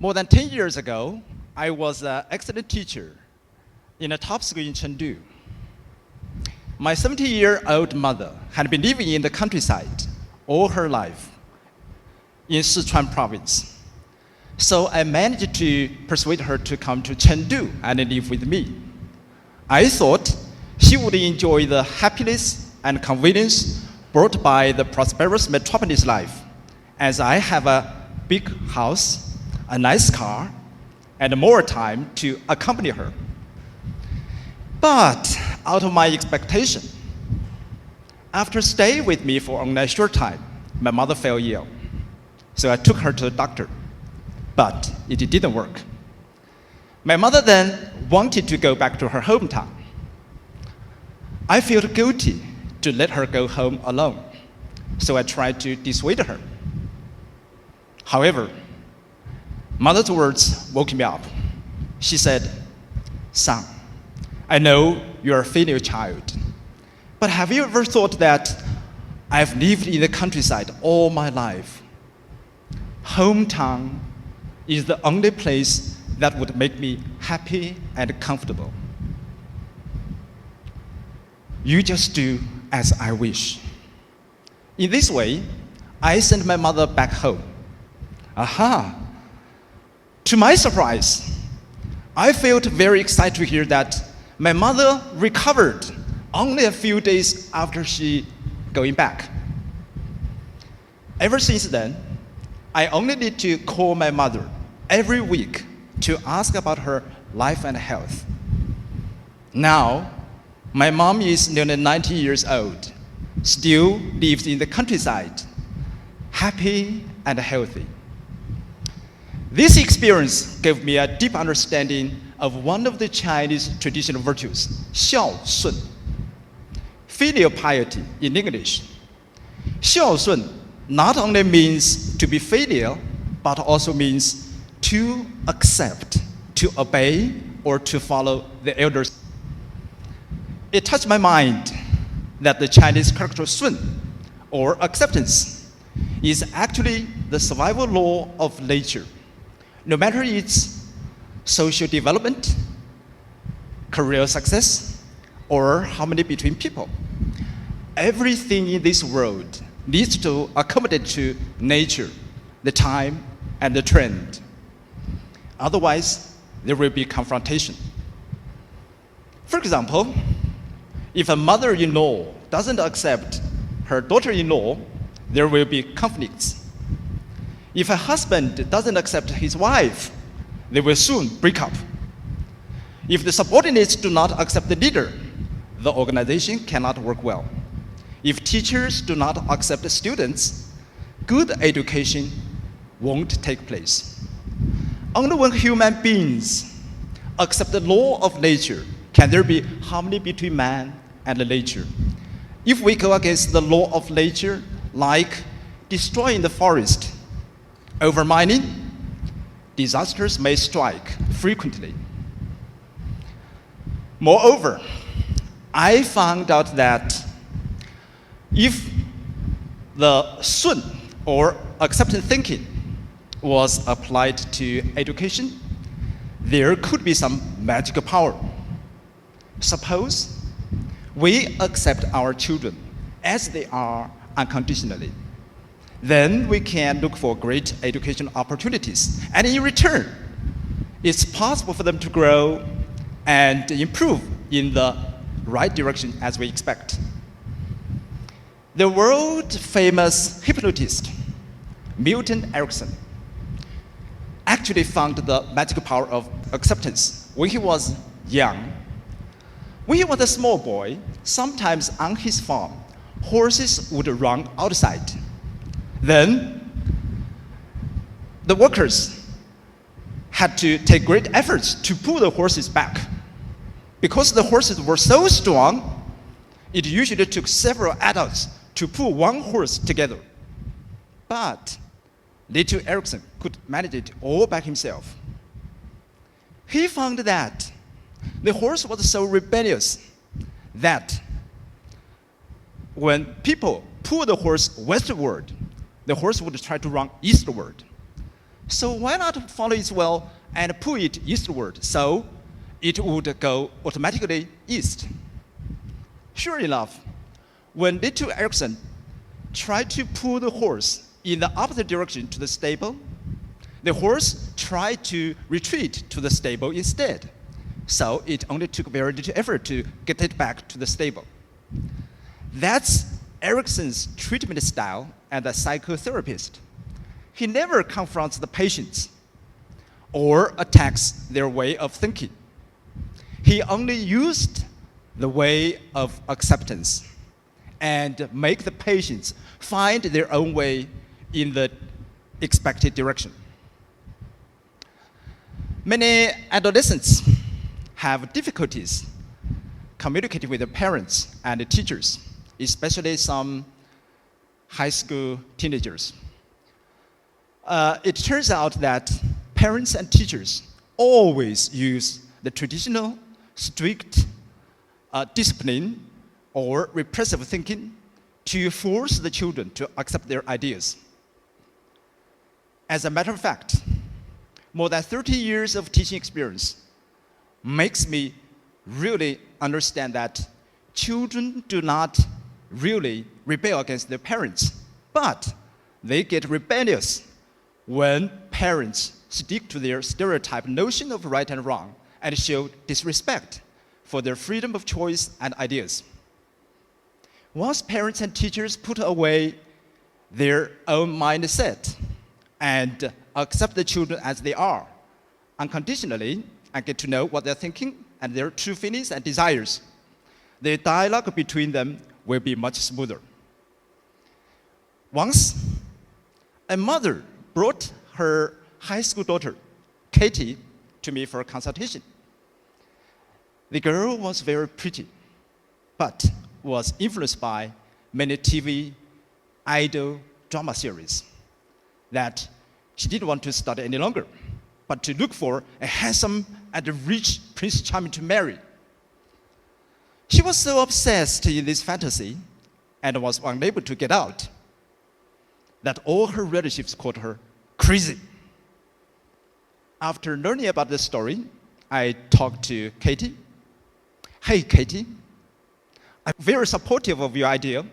More than 10 years ago, I was an excellent teacher in a top school in Chengdu. My 70-year-old mother had been living in the countryside all her life in Sichuan province. So I managed to persuade her to come to Chengdu and live with me. I thought she would enjoy the happiness and convenience brought by the prosperous metropolis life, as I have a big house, a nice car, and more time to accompany her. But out of my expectation, after staying with me for only a short time, my mother fell ill. So I took her to the doctor, but it didn't work. My mother then wanted to go back to her hometown. I felt guilty to let her go home alone, so I tried to dissuade her. However, mother's words woke me up. She said, "Son, I know you're a failure child, but have you ever thought that I've lived in the countryside all my life? Hometown is the only place that would make me happy and comfortable. You just do as I wish." In this way, I sent my mother back home. Aha! To my surprise, I felt very excited to hear that my mother recovered only a few days after she going back. Ever since then, I only need to call my mother every week to ask about her life and health. Now, my mom is nearly 90 years old, still lives in the countryside, happy and healthy. This experience gave me a deep understanding of one of the Chinese traditional virtues, 孝顺, filial piety in English. 孝顺 not only means to be filial, but also means to accept, to obey, or to follow the elders. It touched my mind that the Chinese character 顺, or acceptance, is actually the survival law of nature. No matter its social development, career success, or harmony between people, everything in this world needs to accommodate to nature, the time, and the trend. Otherwise, there will be confrontation. For example, if a mother-in-law doesn't accept her daughter-in-law, there will be conflicts. If a husband doesn't accept his wife, they will soon break up. If the subordinates do not accept the leader, the organization cannot work well. If teachers do not accept the students, good education won't take place. Only when human beings accept the law of nature can there be harmony between man and nature. If we go against the law of nature, like destroying the forest, overmining, disasters may strike frequently. Moreover, I found out that if the 顺, or acceptance thinking, was applied to education, there could be some magical power. Suppose we accept our children as they are unconditionally. Then we can look for great educational opportunities. And in return, it's possible for them to grow and improve in the right direction as we expect. The world-famous hypnotist, Milton Erickson, actually found the magical power of acceptance when he was young. When he was a small boy, sometimes on his farm, horses would run outside. Then, the workers had to take great efforts to pull the horses back. Because the horses were so strong, it usually took several adults to pull one horse together. But little Erickson could manage it all by himself. He found that the horse was so rebellious that when people pull the horse westward, the horse would try to run eastward. So why not follow its well and pull it eastward so it would go automatically east? Sure enough, when Milton Erickson tried to pull the horse in the opposite direction to the stable, the horse tried to retreat to the stable instead. So it only took very little effort to get it back to the stable. That's Erickson's treatment style as a psychotherapist. He never confronts the patients or attacks their way of thinking. He only used the way of acceptance and make the patients find their own way in the expected direction. Many adolescents have difficulties communicating with their parents and teachers, especially some high school teenagers. It turns out that parents and teachers always use the traditional, strict discipline or repressive thinking to force the children to accept their ideas. As a matter of fact, more than 30 years of teaching experience makes me really understand that children do not really rebel against their parents, but they get rebellious when parents stick to their stereotype notion of right and wrong and show disrespect for their freedom of choice and ideas. Once parents and teachers put away their own mindset and accept the children as they are, unconditionally, and get to know what they're thinking and their true feelings and desires, the dialogue between them will be much smoother. Once, a mother brought her high school daughter, Katie, to me for a consultation. The girl was very pretty, but was influenced by many TV idol drama series that she didn't want to study any longer, but to look for a handsome and rich Prince Charming to marry. She was so obsessed in this fantasy and was unable to get out that all her relatives called her crazy. After learning about this story, I talked to Katie. Hey, Katie, I'm very supportive of your idea.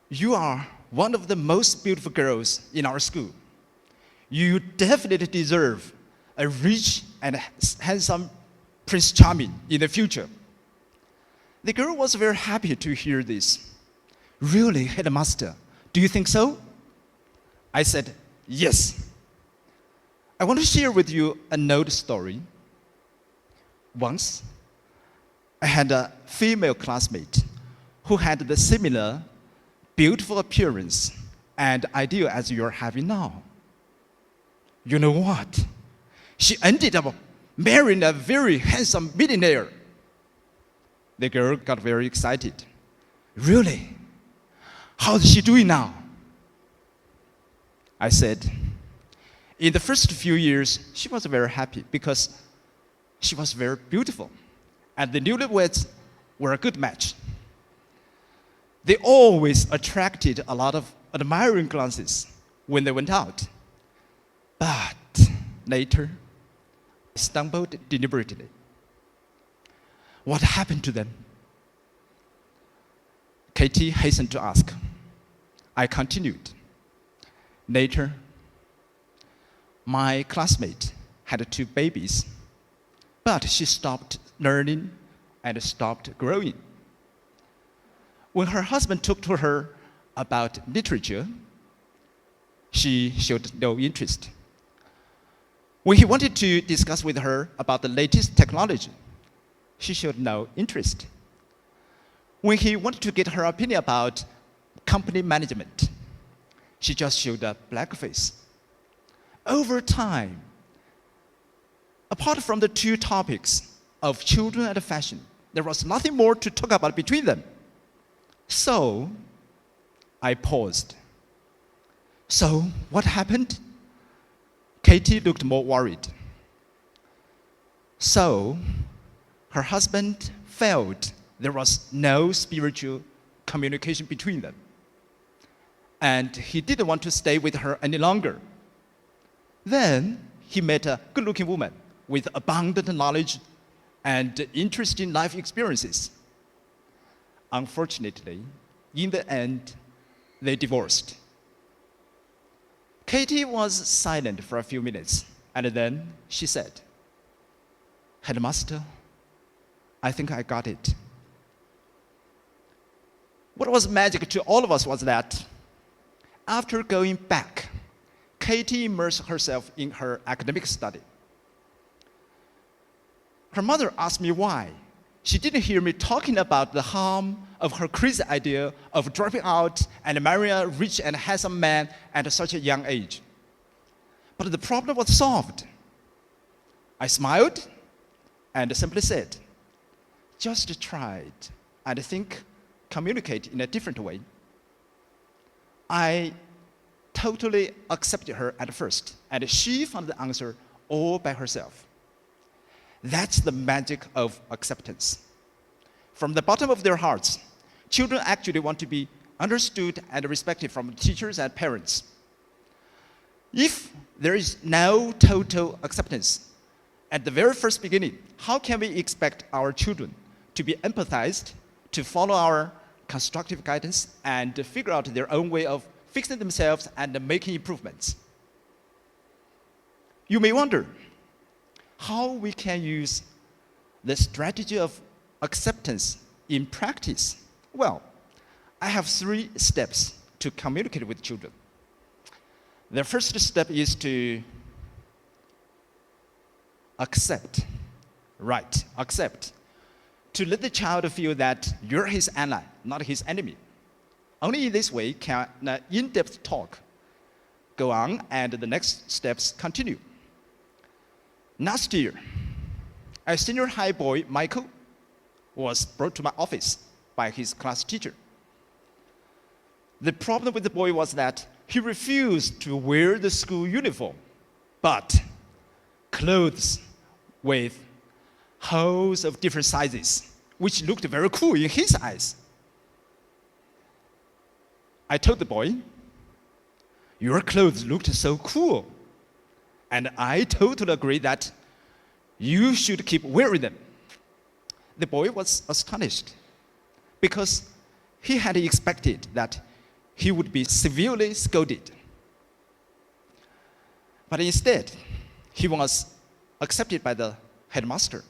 You are one of the most beautiful girls in our school. You definitely deserve a rich and handsome Prince Charming in the future. The girl was very happy to hear this. Really, headmaster, do you think so? I said, yes. I want to share with you an old story. Once, I had a female classmate who had the similar beautiful appearance and idea as you're having now. You know what? She ended up marrying a very handsome millionaire. The girl got very excited. Really? How's she doing now? I said, in the first few years, she was very happy because she was very beautiful, and the newlyweds were a good match. They always attracted a lot of admiring glances when they went out. But later, I stumbled deliberately. What happened to them? Katie hastened to ask. I continued. Later, my classmate had 2 babies, but she stopped learning and stopped growing. When her husband talked to her about literature, she showed no interest. When he wanted to discuss with her about the latest technology, she showed no interest. When he wanted to get her opinion about company management, she just showed a black face. Over time, apart from the 2 topics of children and fashion, there was nothing more to talk about between them. So, I paused. So, what happened? Katie looked more worried. So, her husband felt there was no spiritual communication between them. and he didn't want to stay with her any longer. Then he met a good-looking woman with abundant knowledge and interesting life experiences. Unfortunately, in the end, they divorced. Katie was silent for a few minutes, and then she said, "Headmaster, I think I got it." What was magic to all of us was that after going back, Katie immersed herself in her academic study. Her mother asked me why. She didn't hear me talking about the harm of her crazy idea of dropping out and marrying a rich and handsome man at such a young age. But the problem was solved. I smiled and simply said, "Just try it and think, communicate in a different way." I totally accepted her at first, and she found the answer all by herself. That's the magic of acceptance. From the bottom of their hearts, children actually want to be understood and respected from teachers and parents. If there is no total acceptance at the very first beginning, how can we expect our children to be empathized, to follow our constructive guidance, and to figure out their own way of fixing themselves and making improvements? You may wonder how we can use the strategy of acceptance in practice. Well, I have 3 steps to communicate with children. The first step is to accept. Right, accept. To let the child feel that you're his ally, not his enemy. Only in this way can an in-depth talk go on and the next steps continue. Last year, a senior high boy, Michael, was brought to my office by his class teacher. The problem with the boy was that he refused to wear the school uniform, but clothes with holes of different sizes, which looked very cool in his eyes. I told the boy, "Your clothes looked so cool, and I totally agree that you should keep wearing them." The boy was astonished because he had expected that he would be severely scolded. But instead, he was accepted by the headmaster.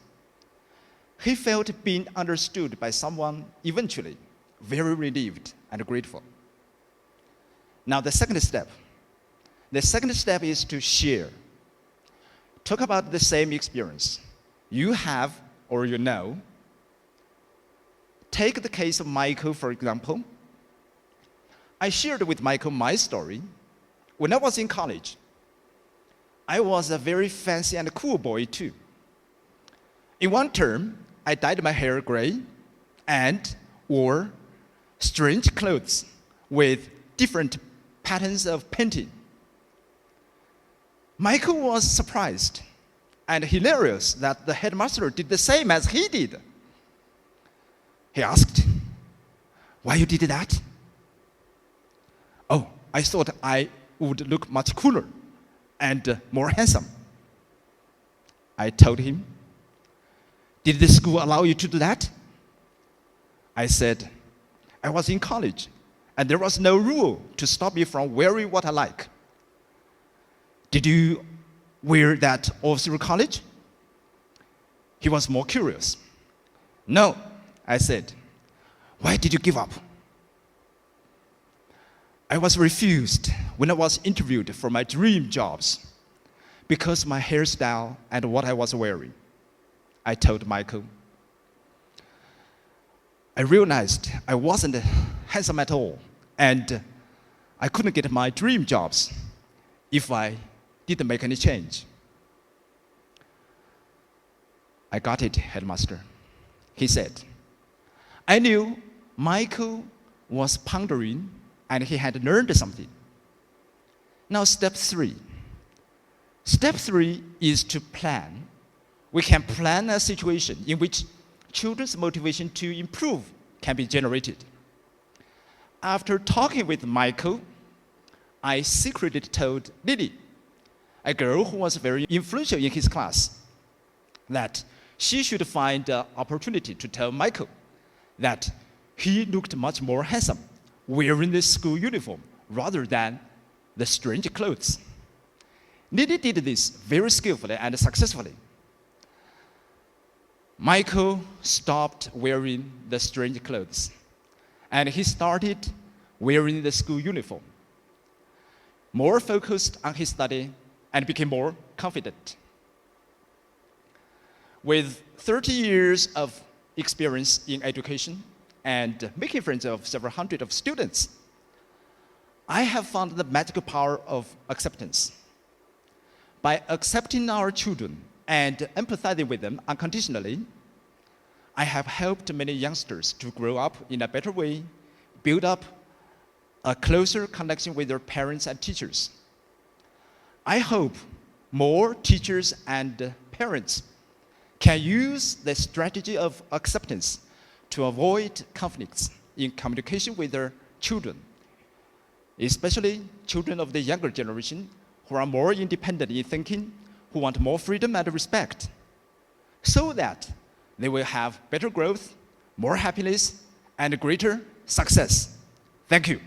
He felt being understood by someone eventually, very relieved and grateful. Now the second step. The second step is to share. Talk about the same experience you have or you know. Take the case of Michael, for example. I shared with Michael my story. When I was in college, I was a very fancy and cool boy too. In one term, I dyed my hair gray and wore strange clothes with different patterns of painting. Michael was surprised and hilarious that the headmaster did the same as he did. He asked, "Why you did that?" "Oh, I thought I would look much cooler and more handsome." I told him, "Did the school allow you to do that?" I said, "I was in college, and there was no rule to stop me from wearing what I like." "Did you wear that all through college?" He was more curious. "No," I said. "Why did you give up?" "I was refused when I was interviewed for my dream jobs because my hairstyle and what I was wearing," I told Michael. I realized I wasn't handsome at all, and I couldn't get my dream jobs if I didn't make any change. "I got it, headmaster," he said. I knew Michael was pondering and he had learned something. Now step 3. Step 3 is to plan. We can plan a situation in which children's motivation to improve can be generated. After talking with Michael, I secretly told Lily, a girl who was very influential in his class, that she should find an opportunity to tell Michael that he looked much more handsome wearing the school uniform rather than the strange clothes. Lily did this very skillfully and successfully. Michael stopped wearing the strange clothes, and he started wearing the school uniform, more focused on his study and became more confident. With 30 years of experience in education and making friends of several hundred of students, I have found the magical power of acceptance. By accepting our children and empathizing with them unconditionally, I have helped many youngsters to grow up in a better way, build up a closer connection with their parents and teachers. I hope more teachers and parents can use the strategy of acceptance to avoid conflicts in communication with their children, especially children of the younger generation who are more independent in thinking, who want more freedom and respect, so that they will have better growth, more happiness, and greater success. Thank you.